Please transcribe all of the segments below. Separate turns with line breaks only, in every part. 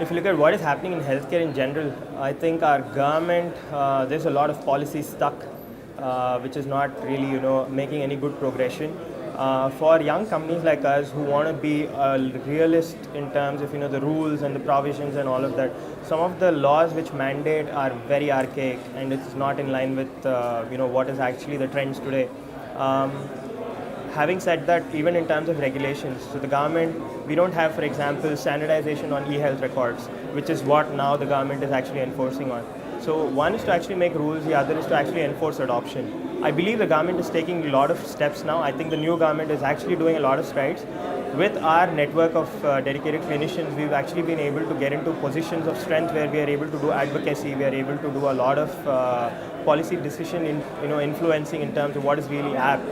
if you look at what is happening in healthcare in general, I think our government, there's a lot of policies stuck, which is not really, making any good progression. For young companies like us who want to be a realist in terms of, the rules and the provisions and all of that, some of the laws which mandate are very archaic and it's not in line with, what is actually the trends today. Having said that, even in terms of regulations, so the government, we don't have, for example, standardization on e-health records, which is what now the government is actually enforcing on. So one is to actually make rules, the other is to actually enforce adoption. I believe the government is taking a lot of steps now. I think the new government is actually doing a lot of strides. With our network of dedicated clinicians, we've actually been able to get into positions of strength where we are able to do advocacy, we are able to do a lot of policy decision influencing in terms of what is really apt.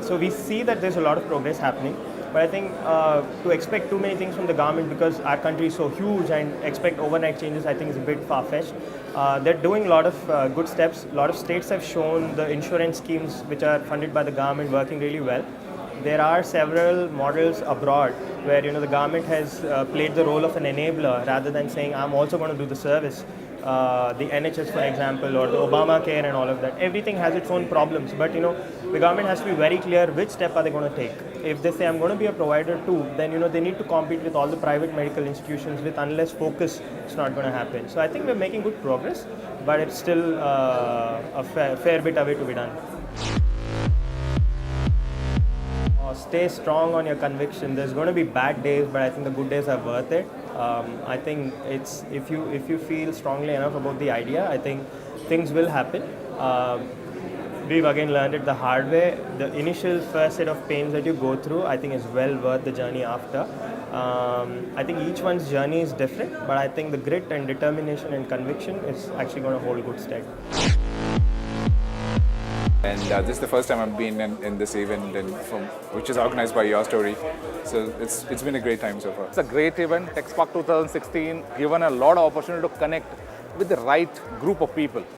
So we see that there's a lot of progress happening, but I think to expect too many things from the government because our country is so huge and expect overnight changes, I think is a bit far-fetched. They're doing a lot of good steps. A lot of states have shown the insurance schemes which are funded by the government working really well. There are several models abroad where the government has played the role of an enabler rather than saying I'm also going to do the service. The NHS, for example, or the Obamacare and all of that. Everything has its own problems, but the government has to be very clear which step are they going to take. If they say I'm going to be a provider too, then they need to compete with all the private medical institutions. With unless focus, it's not going to happen. So I think we're making good progress, but it's still a fair bit away to be done. Stay strong on your conviction. There's going to be bad days, but I think the good days are worth it. I think it's if you feel strongly enough about the idea, I think things will happen. We've again learned it the hard way. The initial first set of pains that you go through, I think is well worth the journey after. I think each one's journey is different, but I think the grit and determination and conviction is actually going to hold good stead.
And this is the first time I've been in this event, which is organized by Your Story. So it's been a great time so far.
It's a great event. TechSpark 2016 given a lot of opportunity to connect with the right group of people.